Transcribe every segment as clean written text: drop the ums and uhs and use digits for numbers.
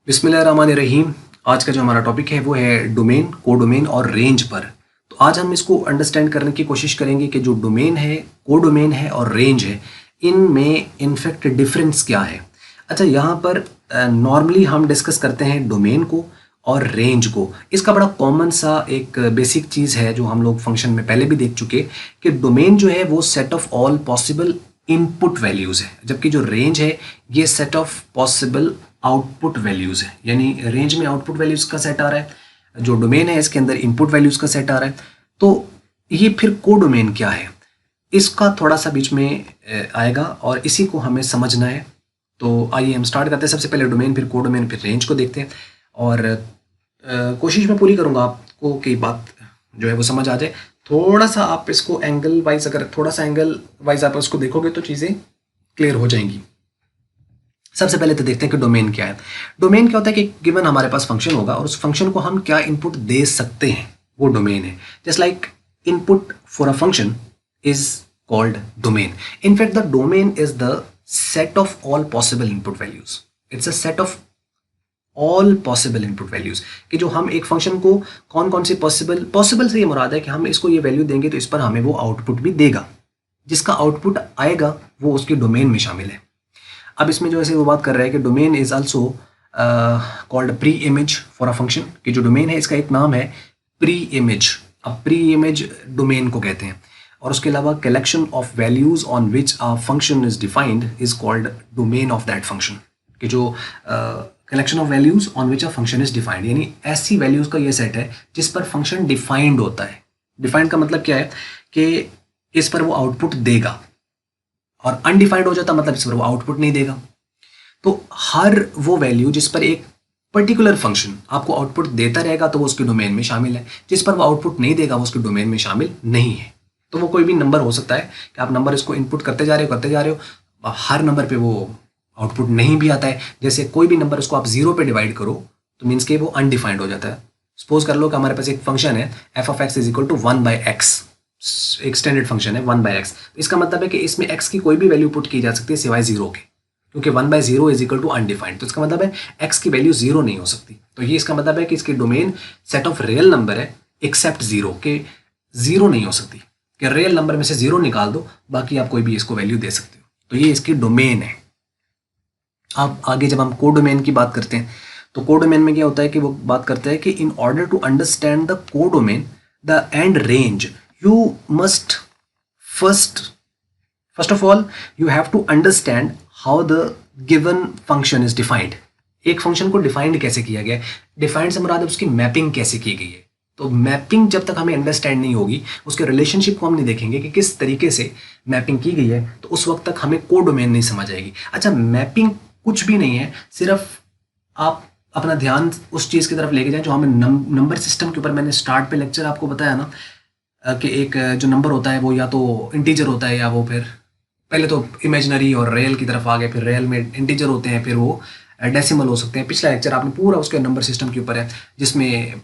बिस्मिल्लाहिर्रहमानिर्रहीम। आज का जो हमारा टॉपिक है वो है डोमेन, कोडोमेन और रेंज पर। तो आज हम इसको अंडरस्टैंड करने की कोशिश करेंगे कि जो डोमेन है, कोडोमेन है और रेंज है, इनमें इनफैक्ट डिफरेंस क्या है। अच्छा, यहाँ पर नॉर्मली हम डिस्कस करते हैं डोमेन को और रेंज को। इसका बड़ा कॉमन सा एक बेसिक चीज़ है जो हम लोग फंक्शन में पहले भी देख चुके कि डोमेन जो है वो set of all possible input values है, जबकि जो रेंज है ये set of possible output values है। यानी रेंज में आउटपुट वैल्यूज़ का सेट आ रहा है, जो डोमेन है इसके अंदर इनपुट वैल्यूज़ का सेट आ रहा है। तो ये फिर कोडोमेन क्या है, इसका थोड़ा सा बीच में आएगा और इसी को हमें समझना है। तो आइए हम स्टार्ट करते हैं। सबसे पहले डोमेन, फिर कोडोमेन, फिर रेंज को देखते हैं और कोशिश मैं पूरी करूँगा आपको कि बात जो है वो समझ आ जाए। थोड़ा सा आप इसको एंगल वाइज, अगर थोड़ा सा एंगल वाइज आप उसको देखोगे तो चीज़ें क्लियर हो जाएंगी। सबसे पहले तो देखते हैं कि डोमेन क्या है। डोमेन क्या होता है कि गिवन हमारे पास फंक्शन होगा और उस फंक्शन को हम क्या इनपुट दे सकते हैं, वो डोमेन है। Just like input for a function is called domain. In fact the domain is the set of all possible input values. It's a set of all possible input values, कि जो हम एक फंक्शन को कौन कौन सी पॉसिबल से ये मुराद है कि हम इसको ये वैल्यू देंगे तो इस पर हमें वो आउटपुट भी देगा। जिसका आउटपुट आएगा वो उसके डोमेन में शामिल है। अब इसमें जो ऐसे वो बात कर रहा है कि domain is also called pre image for a function, कि जो डोमेन है इसका एक नाम है प्री इमेज। अब प्री इमेज डोमेन को कहते हैं। और उसके अलावा collection of values on which a function is defined is called domain of that function, कि जो collection of values on which a function is defined, यानी ऐसी वैल्यूज का ये सेट है जिस पर फंक्शन डिफाइंड होता है। डिफाइंड का मतलब क्या है कि इस पर वो आउटपुट देगा, और अनडिफाइंड हो जाता मतलब इस पर वो आउटपुट नहीं देगा। तो हर वो वैल्यू जिस पर एक पर्टिकुलर फंक्शन आपको आउटपुट देता रहेगा तो वो उसके डोमेन में शामिल है। जिस पर वो आउटपुट नहीं देगा वो उसके डोमेन में शामिल नहीं है। तो वो कोई भी नंबर हो सकता है कि आप नंबर इसको इनपुट करते जा रहे हो, हर नंबर पे वो आउटपुट नहीं भी आता है। जैसे कोई भी नंबर उसको आप 0 पे डिवाइड करो तो मीन्स के वो अनडिफाइंड हो जाता है। सपोज कर लो कि हमारे पास एक फंक्शन है f of x is equal to 1/x, एक स्टैंडर्ड फंक्शन है 1/x। इसका मतलब है कि इसमें x की कोई भी वैल्यू पुट की जा सकती है सिवाय 0 के, क्योंकि 1/0 इज इक्वल टू अनडिफाइंड। तो इसका मतलब है x की वैल्यू 0 नहीं हो सकती। तो ये इसका मतलब है कि इसकी domain set of real number है एक्सेप्ट 0, के 0 नहीं हो सकती, कि रियल नंबर में से 0 निकाल दो, बाकी आप कोई भी इसको वैल्यू दे सकते हो। तो ये इसकी डोमेन है। अब आगे जब हम कोडोमेन की बात करते हैं तो कोडोमेन में क्या होता है कि वो बात करता है कि in order to understand the codomain the and range you must first of all you have to understand how the given function is defined। एक फंक्शन को डिफाइंड कैसे किया गया है, डिफाइंड से मुराद है उसकी मैपिंग कैसे की गई है। तो मैपिंग जब तक हमें अंडरस्टैंड नहीं होगी, उसके रिलेशनशिप को हम नहीं देखेंगे कि किस तरीके से मैपिंग की गई है, तो उस वक्त तक हमें कोडोमेन नहीं समझ आएगी। अच्छा, मैपिंग कुछ भी नहीं है, सिर्फ आप अपना ध्यान उस चीज़ की तरफ लेके जाएं जो हमें नंबर सिस्टम के ऊपर मैंने स्टार्ट पे लेक्चर आपको बताया ना, कि एक जो नंबर होता है वो या तो इंटीजर होता है या वो फिर पहले तो इमेजिनरी और रियल की तरफ आ गए, फिर रियल में इंटीजर होते हैं, फिर वो डेसिमल हो सकते हैं। पिछला लेक्चर आपने पूरा उसके नंबर सिस्टम के ऊपर है, जिसमें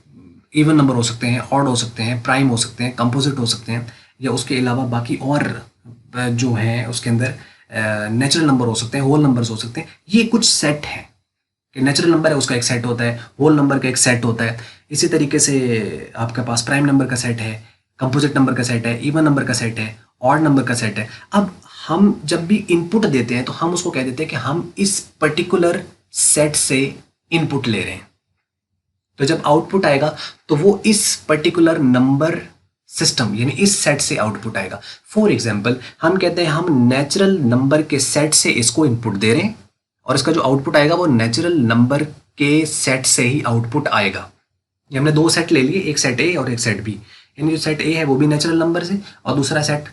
इवन नंबर हो सकते हैं, ऑड हो सकते हैं, प्राइम हो सकते हैं, कंपोजिट हो सकते हैं, या उसके अलावा बाकी और जो हैं उसके अंदर नेचुरल नंबर हो सकते हैं, होल नंबर्स हो सकते हैं। ये कुछ सेट है कि नेचुरल नंबर है उसका एक सेट होता है, होल नंबर का एक सेट होता है। इसी तरीके से आपके पास प्राइम नंबर का सेट है, कंपोजिट नंबर का सेट है, इवन नंबर का सेट है, ऑड नंबर का सेट है। अब हम जब भी इनपुट देते हैं तो हम उसको कह देते हैं कि हम इस पर्टिकुलर सेट से इनपुट ले रहे हैं। तो जब आउटपुट आएगा तो वो इस पर्टिकुलर नंबर सिस्टम यानी इस सेट से आउटपुट आएगा। फॉर एग्जाम्पल हम कहते हैं हम नेचुरल नंबर के सेट से इसको इनपुट दे रहे हैं और इसका जो आउटपुट आएगा वो नेचुरल नंबर के सेट से ही आउटपुट आएगा। ये हमने दो सेट ले लिए, एक सेट ए और एक सेट बी। यानी जो सेट ए है वो भी नेचुरल नंबर से और दूसरा सेट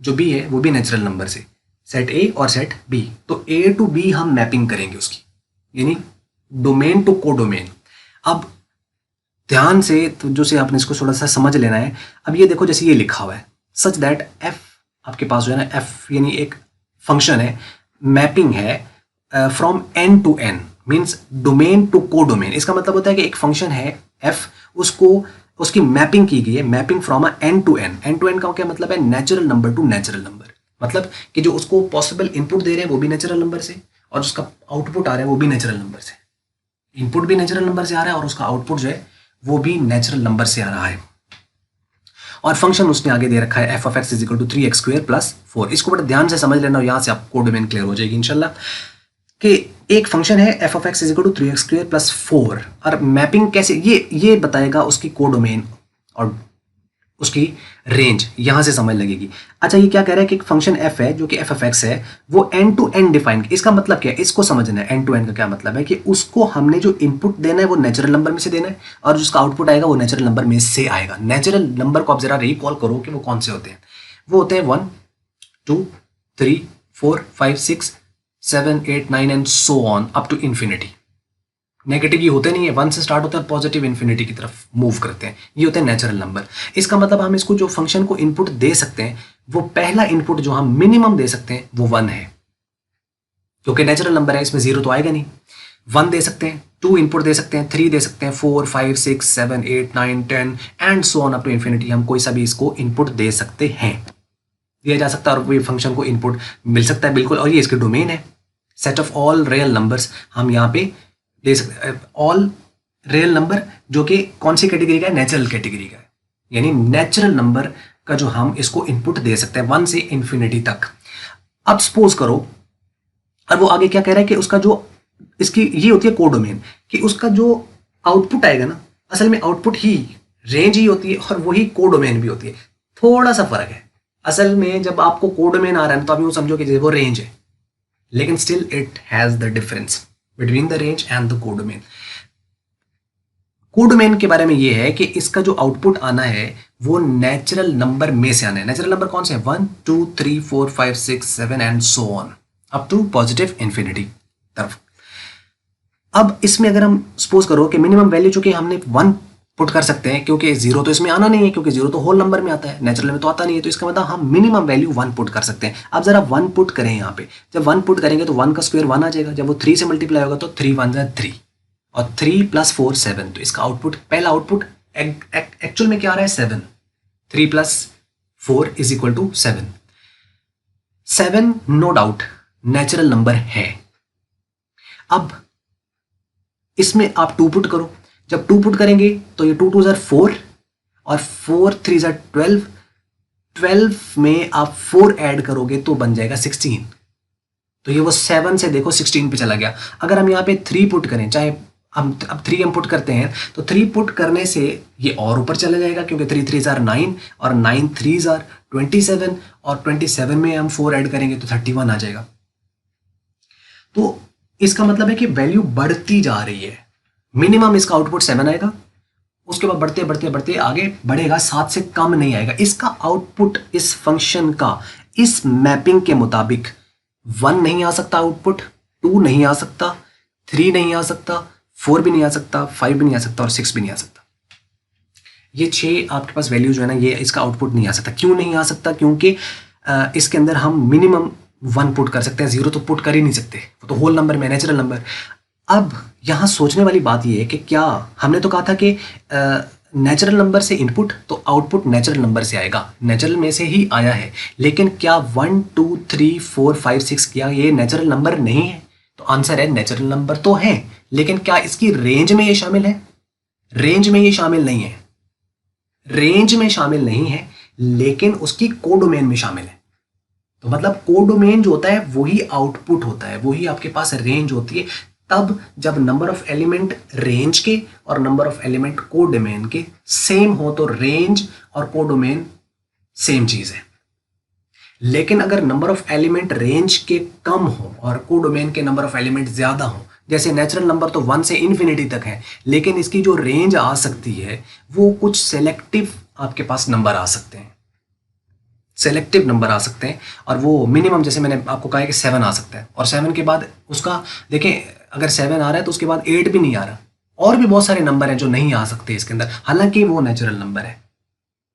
जो बी है वो भी नेचुरल नंबर से, सेट ए और सेट बी। तो ए टू बी हम मैपिंग करेंगे उसकी, यानी डोमेन टू कोडोमेन। अब ध्यान से तो जो से आपने इसको थोड़ा सा समझ लेना है। अब ये देखो, जैसे ये लिखा हुआ है सच दैट एफ आपके पास जो है ना, एफ यानी एक फंक्शन है, मैपिंग है from N to N, means domain to codomain. इसका मतलब होता है कि एक फंक्शन है एफ, उसको उसकी मैपिंग की गई है, mapping from a N to N. N to N का क्या मतलब है, natural number to natural number. मतलब कि जो उसको पॉसिबल इनपुट दे रहे हैं वो भी नेचुरल नंबर से और उसका आउटपुट आ रहा है वो भी नेचुरल नंबर से। इनपुट भी नेचुरल नंबर से आ रहा है और उसका आउटपुट जो है वो भी नेचुरल नंबर से आ रहा है। और फंक्शन उसने आगे दे रखा है f of x is equal to 3x² plus 4। इसको बड़े ध्यान से समझ लेना, यहाँ से आपको डोमेन क्लियर हो जाएगी इंशाल्लाह। कि एक फंक्शन है f of x is equal to 3x² plus 4 और मैपिंग कैसे ये बताएगा उसकी कोडोमेन और उसकी रेंज, यहां से समझ लगेगी। अच्छा, ये क्या कह रहा है कि एक फंक्शन f है जो कि f ऑफ x है, वो एंड टू एंड डिफाइन। इसका मतलब क्या है, इसको समझना है। एंड टू एंड का क्या मतलब है कि उसको हमने जो इनपुट देना है वो नेचुरल नंबर में से देना है और जिसका आउटपुट आएगा वो नेचुरल नंबर में से आएगा। नेचुरल नंबर को आप जरा रिकॉल करो कि वो कौन से होते हैं। वो होते हैं 1 2 3 4 5 6 7 8 9 and so on up to infinity. Negative ये होते नहीं है, 1 से स्टार्ट होता है, पॉजिटिव इन्फिनिटी की तरफ मूव करते हैं। ये होते हैं नेचुरल नंबर। इसका मतलब हम इसको जो फंक्शन को इनपुट दे सकते हैं वो पहला इनपुट जो हम मिनिमम दे सकते हैं वो 1 है, क्योंकि नेचुरल नंबर है, इसमें 0 तो आएगा नहीं। 1 दे सकते हैं, 2 इनपुट दे सकते हैं, 3 दे सकते हैं, 4 5 6 7 8 9 10 and so on up to infinity. हम कोई सा भी इसको इनपुट दे सकते हैं, दिया जा सकता है और कोई फंक्शन को इनपुट मिल सकता है बिल्कुल। और ये इसके डोमेन है। Set of all real numbers हम यहाँ पे दे सकते, ऑल रियल नंबर जो कि कौन सी कैटेगरी का है, नेचुरल कैटेगरी का है। यानी नेचुरल नंबर का जो हम इसको इनपुट दे सकते हैं 1 से इन्फिनिटी तक। अब सपोज करो, और वो आगे क्या कह रहा है कि उसका जो इसकी ये होती है कोडोमेन, कि उसका जो आउटपुट आएगा ना, असल में आउटपुट ही रेंज ही होती है और वही कोडोमेन भी होती है। थोड़ा सा फर्क है। असल में जब आपको कोडोमेन आ रहा है तो आप यूं समझो कि वो रेंज है, लेकिन still it has the difference between the range and the codomain. Codomain के बारे में ये है कि इसका जो आउटपुट आना है वो नेचुरल नंबर में से आना है। नेचुरल नंबर कौन से हैं, 1 2 3 4 5 6 7 and so on up to positive infinity तरफ। अब इसमें अगर हम सपोज करो कि मिनिमम वैल्यू चूंकि हमने 1 पुट कर सकते हैं, क्योंकि 0 तो इसमें आना नहीं है, क्योंकि 0 तो होल नंबर में आता है, नेचुरल में तो आता नहीं है। तो इसका मतलब हम मिनिमम वैल्यू 1 पुट कर सकते हैं। अब जरा 1 पुट करें यहाँ पे। जब 1 पुट करेंगे तो 1 का स्क्वायर 1 आ जाएगा। जब वो 3 से मल्टीप्लाई होगा तो 3 1 3 और 3 प्लस 4 7। तो इसका आउटपुट, पहला आउटपुट एक्चुअल में क्या आ रहा है, 7। 3 plus 4 is equal to 7। 7 no doubt natural number है। अब इसमें आप 2 पुट करो। जब 2 पुट करेंगे तो ये 2 2 ज़र 4 और 4 3 ज़र 12। 12 में आप 4 ऐड करोगे तो बन जाएगा 16। तो ये वो 7 से देखो 16 पे चला गया। अगर हम यहाँ पे 3 पुट करें, चाहे हम अब 3 हम पुट करते हैं, तो 3 पुट करने से ये और ऊपर चला जाएगा, क्योंकि 3 3 ज़र 9 और 9 3 ज़र 27 और 27 में हम 4 ऐड करेंगे तो 31 आ जाएगा। तो इसका मतलब है कि वैल्यू बढ़ती जा रही है। मिनिमम इसका आउटपुट 7 आएगा, उसके बाद बढ़ते बढ़ते बढ़ते आगे बढ़ेगा, 7 से कम नहीं आएगा। इसका आउटपुट इस फंक्शन का इस मैपिंग के मुताबिक 1 नहीं आ सकता आउटपुट, 2 नहीं आ सकता, 3 नहीं आ सकता, 4 भी नहीं आ सकता, 5 भी नहीं आ सकता और 6 भी नहीं आ सकता। ये 6 आपके पास वैल्यू जो है ना, ये इसका आउटपुट नहीं आ सकता। क्यों नहीं आ सकता? क्योंकि इसके अंदर हम मिनिमम 1 पुट कर सकते हैं, 0 तो पुट कर ही नहीं सकते, वो तो होल नंबर में नेचुरल नंबर। अब यहाँ सोचने वाली बात ये है कि क्या हमने तो कहा था कि नेचुरल नंबर से इनपुट तो आउटपुट नेचुरल नंबर से आएगा, नेचुरल में से ही आया है। लेकिन क्या 1 2 3 4 5 6 क्या ये नेचुरल नंबर नहीं है? तो आंसर है नेचुरल नंबर तो है, लेकिन क्या इसकी रेंज में ये शामिल है? रेंज में ये शामिल नहीं है। रेंज में शामिल नहीं है, लेकिन उसकी कोडोमेन में शामिल है। तो मतलब कोडोमेन जो होता है वही आउटपुट होता है, वही आपके पास रेंज होती है। तब जब नंबर ऑफ एलिमेंट रेंज के और नंबर ऑफ एलिमेंट कोडोमेन के सेम हो तो रेंज और कोडोमेन सेम चीज है। लेकिन अगर नंबर ऑफ एलिमेंट रेंज के कम हो और कोडोमेन के नंबर ऑफ एलिमेंट ज्यादा हो, जैसे नेचुरल नंबर तो 1 से इन्फिनिटी तक है, लेकिन इसकी जो रेंज आ सकती है वो कुछ सेलेक्टिव आपके पास नंबर आ सकते हैं, सेलेक्टिव नंबर आ सकते हैं। और वो मिनिमम जैसे मैंने आपको कहा है कि 7 आ सकता है, और 7 के बाद उसका देखें, अगर 7 आ रहा है तो उसके बाद 8 भी नहीं आ रहा, और भी बहुत सारे नंबर हैं जो नहीं आ सकते इसके अंदर, हालांकि वो नेचुरल नंबर है।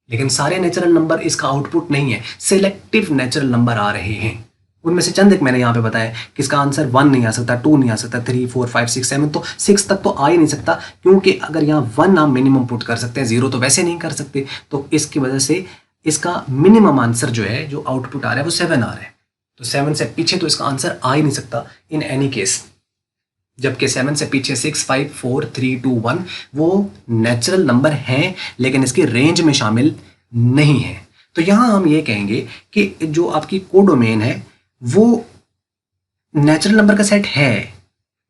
लेकिन सारे नेचुरल नंबर इसका आउटपुट नहीं है, सिलेक्टिव नेचुरल नंबर आ रहे हैं। उनमें से चंद एक मैंने यहाँ पे बताया कि इसका आंसर 1 नहीं आ सकता, 2 नहीं आ सकता, 3 4 5 6 7, तो 6 तक तो आ ही नहीं सकता, क्योंकि अगर यहाँ 1 हम मिनिमम पुट कर सकते हैं, 0 तो वैसे नहीं कर सकते। तो इसकी वजह से इसका मिनिमम आंसर जो है, जो आउटपुट आ रहा है वो 7 आ रहा है। तो 7 से पीछे तो इसका आंसर आ ही नहीं सकता इन एनी केस। जबकि 7 से पीछे 6, 5, 4, 3, 2, 1 वो नेचुरल नंबर हैं लेकिन इसकी रेंज में शामिल नहीं है। तो यहां हम ये कहेंगे कि जो आपकी कोडोमेन है वो नेचुरल नंबर का सेट है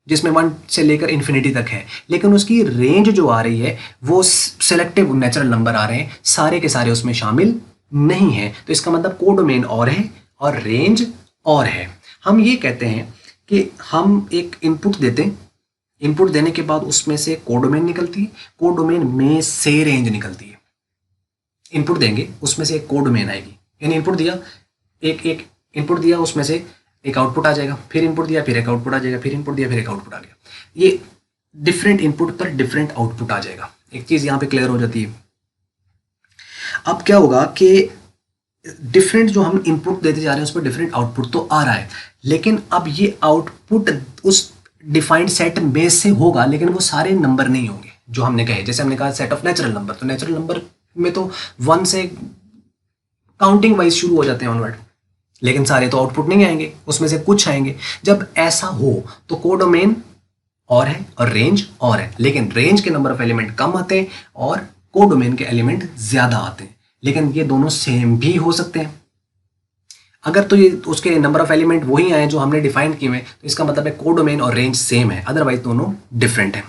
जिसमें 1 से लेकर इन्फिनिटी तक है, लेकिन उसकी रेंज जो आ रही है वो सेलेक्टिव नेचुरल नंबर आ रहे हैं, सारे के सारे उसमें शामिल नहीं है। तो इसका मतलब कोडोमेन और है और रेंज और है। हम ये कहते हैं कि हम एक इनपुट देते हैं, इनपुट देने के बाद उसमें से कोडोमेन निकलती है, कोडोमेन में से रेंज निकलती है। इनपुट देंगे उसमें से एक कोडोमेन आएगी, यानी इनपुट दिया, एक इनपुट दिया उसमें से एक आउटपुट आ जाएगा, फिर इनपुट दिया फिर एक आउटपुट आ जाएगा, फिर इनपुट दिया फिर एक आउटपुट आ गया। ये डिफरेंट इनपुट पर डिफरेंट आउटपुट आ जाएगा। एक चीज यहां पे क्लियर हो जाती है। अब क्या होगा कि डिफरेंट जो हम इनपुट देते जा रहे हैं उस पर डिफरेंट आउटपुट तो आ रहा है, लेकिन अब ये आउटपुट उस डिफाइंड सेट में से होगा, लेकिन वो सारे नंबर नहीं होंगे जो हमने कहे। जैसे हमने कहा सेट ऑफ नेचुरल नंबर, तो नेचुरल नंबर में तो 1 से काउंटिंग वाइज शुरू हो जाते हैं ऑनवर्ड, लेकिन सारे तो आउटपुट नहीं आएंगे, उसमें से कुछ आएंगे। जब ऐसा हो तो कोडोमेन और है और रेंज और है, लेकिन रेंज के नंबर ऑफ एलिमेंट कम आते हैं और कोडोमेन के एलिमेंट ज्यादा आते हैं, लेकिन ये दोनों सेम भी हो सकते हैं। अगर तो ये उसके नंबर ऑफ एलिमेंट वही आए जो हमने डिफाइन किए हैं तो इसका मतलब है कोडोमेन और रेंज सेम है, अदरवाइज दोनों डिफरेंट है।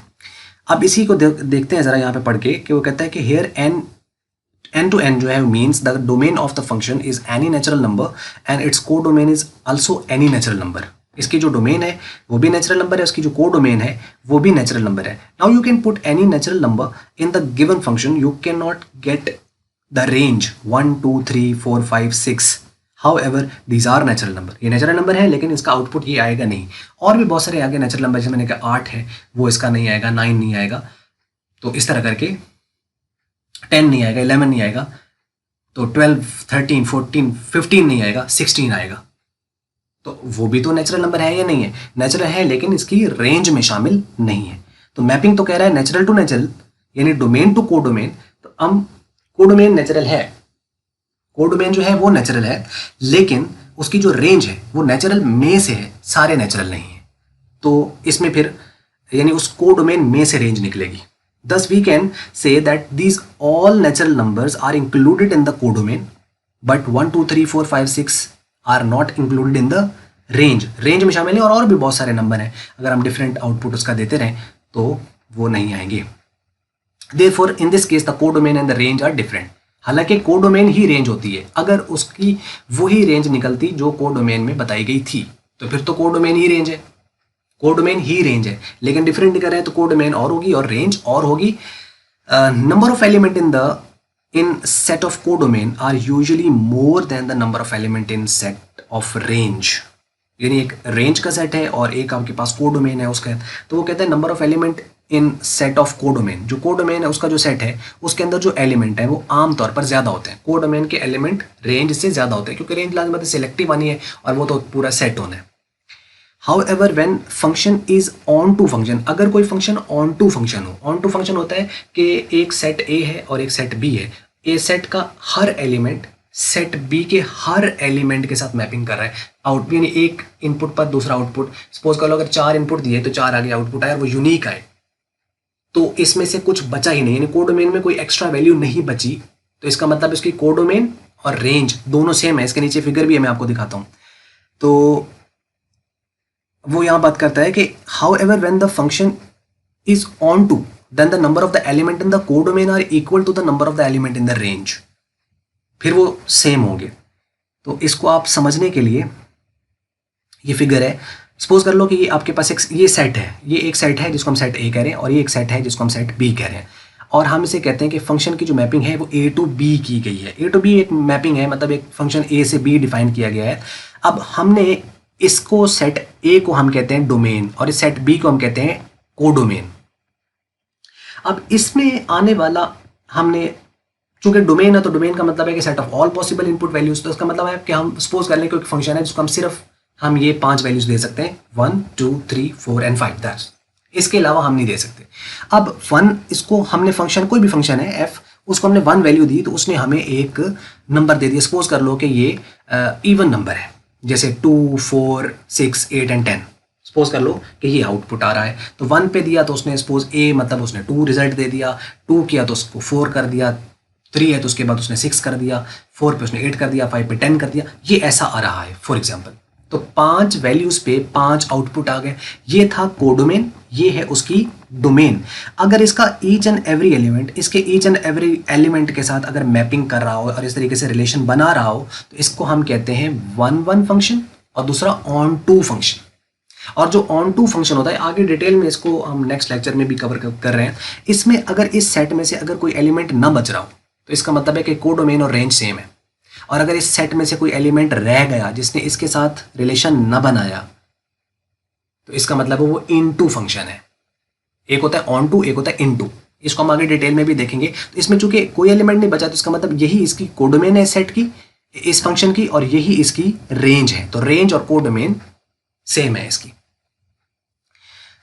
अब इसी को देखते हैं जरा यहाँ पे पढ़ के कि वो कहता है कि हेयर n to n जो है means the domain of the function is any natural number and it's codomain is also any natural number. इसकी जो डोमेन है वो भी नेचुरल नंबर है, उसकी जो को डोमेन है वो भी नेचुरल नंबर है। Now you can put any natural number in the given function, you can not get the range 1, 2, 3, 4, 5, 6। However these are natural number, ये नेचुरल नंबर है लेकिन इसका आउटपुट ये आएगा नहीं। और भी बहुत सारे आगे नेचुरल नंबर, जैसे मैंने कहा 8 है वो इसका नहीं आएगा, 9 नहीं आएगा, तो इस तरह करके 10 नहीं आएगा, 11 नहीं आएगा, तो 12, 13, 14, 15 नहीं आएगा, 16 आएगा। तो वो भी तो नेचुरल नंबर है या नहीं है? नेचुरल है लेकिन इसकी रेंज में शामिल नहीं है। तो मैपिंग तो कह रहा है नेचुरल टू नेचुरल, यानी डोमेन टू कोडोमेन। तो हम कोडोमेन नेचुरल है, कोडोमेन जो है वो नेचुरल है, लेकिन उसकी जो रेंज है वो नेचुरल में से है, सारे नेचुरल नहीं है। तो इसमें फिर यानी उस कोडोमेन में से रेंज निकलेगी। Thus we can say that these all natural numbers are included in the codomain, but 1, 2, 3, 4, 5, 6 are not included in the range. Range में शामिल है और भी बहुत सारे नंबर हैं, अगर हम डिफरेंट आउटपुट उसका देते रहें तो वो नहीं आएंगे। Therefore in this case the codomain and the range are different. हालांकि कोडोमेन ही रेंज होती है, अगर उसकी वही रेंज निकलती जो कोडोमेन में बताई गई थी तो फिर तो कोडोमेन ही रेंज है, कोडोमेन ही रेंज है। लेकिन डिफरेंट नहीं कर रहे हैं तो कोडोमेन और होगी और रेंज और होगी। Number of element in set of codomain are usually more than the number of element in set of range. यानी एक रेंज का सेट है और एक आपके पास कोडोमेन है उसका, तो वो कहते हैं number of element in set of codomain. जो कोडोमेन है उसका जो सेट है उसके अंदर जो एलिमेंट है वो आमतौर पर ज्यादा होते हैं, कोडोमेन के एलिमेंट रेंज से ज्यादा होते हैं, क्योंकि रेंज लाजमत सिलेक्टिव आनी है और वो तो पूरा सेट होना है। However, when function is on to function, अगर कोई फंक्शन on to function हो, on to function होता है कि एक सेट A है और एक सेट B है, A सेट का हर एलिमेंट सेट B के हर एलिमेंट के साथ मैपिंग कर रहा है, आउट यानी एक इनपुट पर दूसरा आउटपुट। सपोज कर लो अगर 4 इनपुट दिए तो 4 आगे आउटपुट आया और वो यूनिक आए, तो इसमें से कुछ बचा ही नहीं, यानी कोडोमेन में कोई एक्स्ट्रा वैल्यू नहीं बची। तो इसका मतलब इसकी कोडोमेन और रेंज दोनों सेम है। इसके नीचे फिगर भी है, मैं आपको दिखाता हूँ। तो वो यहां बात करता है कि however when the function is on to, then the number of the element in the codomain are equal to the number of the element in the range, फिर वो सेम होंगे। तो इसको आप समझने के लिए ये फिगर है, सपोज कर लो कि ये आपके पास ये सेट है, ये एक सेट है जिसको हम सेट A कह रहे हैं और ये एक सेट है जिसको हम सेट B कह रहे हैं, और हम इसे कहते हैं कि फंक्शन की जो मैपिंग है वो A to B की गई है। A to B एक मैपिंग है, मतलब एक फंक्शन A से B डिफाइन किया गया है। अब हमने इसको सेट A को हम कहते हैं डोमेन और इस सेट B को हम कहते हैं कोडोमेन। अब इसमें आने वाला हमने चूंकि डोमेन है तो डोमेन का मतलब है कि set of all possible input values. तो इसका मतलब है कि हम सपोज कर लें कोई फंक्शन है जिसको हम सिर्फ हम ये 5 वैल्यूज दे सकते हैं, 1, 2, 3, 4 एंड 5, दैट्स, इसके अलावा हम नहीं दे सकते। अब 1 इसको हमने फंक्शन, कोई भी फंक्शन है f, उसको हमने 1 वैल्यू दी तो उसने हमें एक नंबर दे दिया। सपोज कर लो कि ये इवन नंबर है, जैसे 2, 4, 6, 8 एंड 10। सपोज कर लो कि ये आउटपुट आ रहा है, तो 1 पे दिया तो उसने सपोज ए मतलब उसने 2 रिजल्ट दे दिया, 2 किया तो उसको 4 कर दिया, 3 है तो उसके बाद उसने 6 कर दिया, 4 पे उसने 8 कर दिया, 5 पे 10 कर दिया, ये ऐसा आ रहा है फॉर एग्जाम्पल। तो 5 वैल्यूज पे 5 आउटपुट आ गए। ये था कोडोमेन, ये है उसकी डोमेन। अगर इसका ईच एंड एवरी एलिमेंट इसके ईच एंड एवरी एलिमेंट के साथ अगर मैपिंग कर रहा हो और इस तरीके से रिलेशन बना रहा हो, तो इसको हम कहते हैं वन वन फंक्शन और दूसरा ऑन टू फंक्शन। और जो ऑन टू फंक्शन होता है, आगे डिटेल में इसको हम नेक्स्ट लेक्चर में भी कवर कर रहे हैं। इसमें अगर इस सेट में से अगर कोई एलिमेंट ना बच रहा हो, तो इसका मतलब है कि कोडोमेन और रेंज सेम है। और अगर इस सेट में से कोई एलिमेंट रह गया जिसने इसके साथ रिलेशन न बनाया, तो इसका मतलब वो इनटू फंक्शन है। एक होता है ऑन टू, एक होता है इनटू। इसको हम आगे डिटेल में भी देखेंगे। तो इसमें चूंकि कोई एलिमेंट नहीं बचा, तो इसका मतलब यही इसकी कोडोमेन है सेट की, इस फंक्शन की, और यही इसकी रेंज है। तो रेंज और कोडोमेन सेम है इसकी।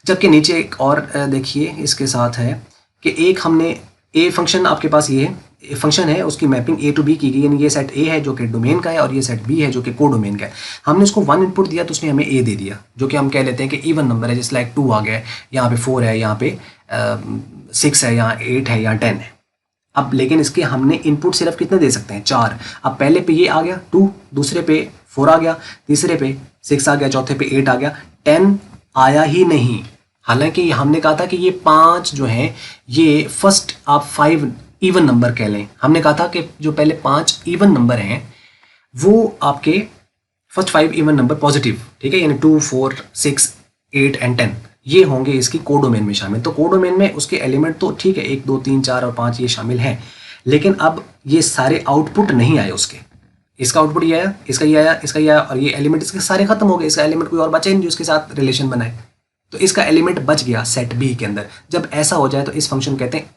जबकि नीचे एक और देखिए इसके साथ है कि एक हमने ए फंक्शन, आपके पास ये है फंक्शन है, उसकी मैपिंग ए टू बी की गई, यानी ये सेट ए है जो कि डोमेन का है और ये सेट बी है जो कि कोडोमेन का है। हमने उसको 1 इनपुट दिया तो उसने हमें ए दे दिया, जो कि हम कह लेते हैं कि इवन नंबर है, जैसे लाइक 2 आ गया, यहाँ पे 4 है, यहाँ पे 6 है, यहाँ 8 है, यहाँ 10 है। अब लेकिन इसके हमने इनपुट सिर्फ कितने दे सकते हैं? 4। अब पहले पे ये आ गया 2, दूसरे पे 4 आ गया, तीसरे पे 6 आ गया, चौथे पे 8 आ गया, 10 आया ही नहीं। हालांकि हमने कहा था कि ये 5 जो हैं ये फर्स्ट आप 5 इवन नंबर कह लें। हमने कहा था कि जो पहले 5 इवन नंबर हैं वो आपके फर्स्ट 5 इवन नंबर पॉजिटिव, ठीक है, यानी 2, 4, 6, 8 एंड 10 ये होंगे इसकी कोडोमेन में शामिल। तो कोडोमेन में उसके एलिमेंट तो ठीक है 1, 2, 3, 4 और 5 ये शामिल हैं, लेकिन अब ये सारे आउटपुट नहीं आए उसके। इसका आउटपुट ये आया, इसका ये आया, इसका ये आया, और ये एलिमेंट इसके सारे खत्म हो गए। इसका एलिमेंट कोई और बचा ही नहीं जो इसके साथ रिलेशन बनाए, तो इसका एलिमेंट बच गया सेट बी के अंदर। जब ऐसा हो जाए तो इस फंक्शन कहते हैं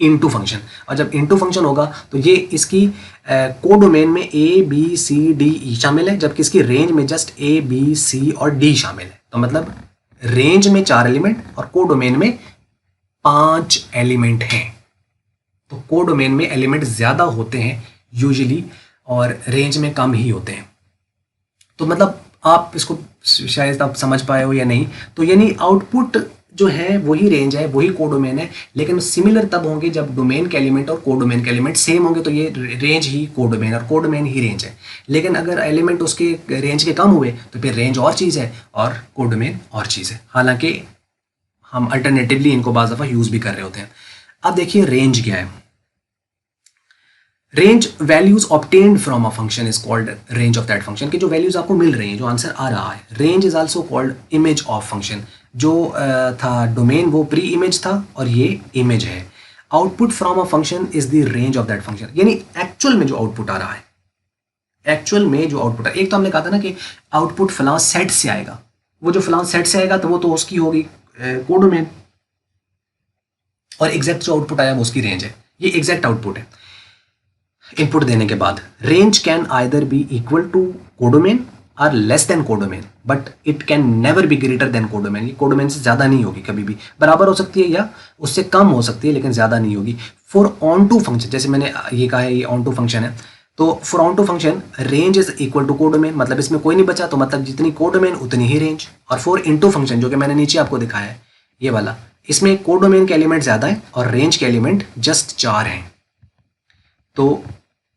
इनटू फंक्शन। और जब इनटू फंक्शन होगा तो ये इसकी कोडोमेन में A B C D E शामिल है, जबकि इसकी रेंज में जस्ट ए बी सी और डी शामिल है। तो मतलब रेंज में 4 एलिमेंट और कोडोमेन में 5 एलिमेंट हैं। तो कोडोमेन में एलिमेंट ज्यादा होते हैं यूजुअली और रेंज में कम ही होते हैं। तो मतलब आप इसको शायद आप समझ पाए हो या नहीं। तो यानी आउटपुट जो है वही रेंज है, वही कोडोमेन है, लेकिन सिमिलर तब होंगे जब डोमेन के एलिमेंट और कोडोमेन के एलिमेंट सेम होंगे, तो ये रेंज ही कोडोमेन और कोडोमेन ही रेंज है। लेकिन अगर एलिमेंट उसके रेंज के कम हुए तो फिर रेंज और चीज़ है और कोडोमेन और चीज़ है। हालांकि हम अल्टरनेटिवली इनको बाज़ दफ़ा यूज़ भी कर रहे होते हैं। अब देखिए रेंज क्या है। Range values obtained from a function is called range of that function, की जो वैल्यूज आपको मिल रही हैं, जो आंसर आ रहा है। Range is also called image of function. जो था डोमेन वो प्री इमेज था और ये इमेज है। Output from a function is the range of that function, यानी एक्चुअल में जो आउटपुट आ रहा है, एक्चुअल में जो आउटपुट है। एक तो हमने कहा था ना कि आउटपुट फलां सेट से आएगा, वो जो फलां सेट से आएगा तो वो तो उसकी होगी कोडोमेन, और एग्जैक्ट जो आउटपुट आया वो उसकी रेंज है। ये एग्जैक्ट आउटपुट है इनपुट देने के बाद। Range can either be equal to codomain or less than codomain, but it can never be greater than codomain. ये कोडोमेन से ज्यादा नहीं होगी, कभी भी बराबर हो सकती है या उससे कम हो सकती है, लेकिन ज्यादा नहीं होगी। फॉर ऑन टू फंक्शन, जैसे मैंने ये कहा है ये ऑन टू फंक्शन है, तो for onto function range is equal to codomain, मतलब इसमें कोई नहीं बचा, तो मतलब जितनी कोडोमेन उतनी ही रेंज। और फॉर इनटू फंक्शन, जो कि मैंने नीचे आपको दिखाया है ये वाला, इसमें कोडोमेन के एलिमेंट ज्यादा है और रेंज के एलिमेंट जस्ट 4 हैं। तो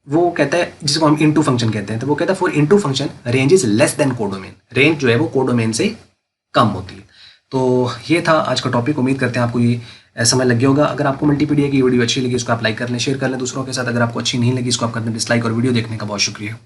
वो कहता है, जिसको हम इनटू फंक्शन कहते हैं, तो वो कहता है for into function range is less than codomain, range जो है वो कोडोमेन से कम होती है। तो ये था आज का टॉपिक। उम्मीद करते हैं आपको ये समझ लग गया होगा। अगर आपको मल्टीपीडिया की वीडियो अच्छी लगी इसको आप लाइक कर लें, शेयर कर लें दूसरों के साथ। अगर आपको अच्छी नहीं लगी इसको आप कर दें डिसलाइक, और वीडियो देखने का बहुत शुक्रिया।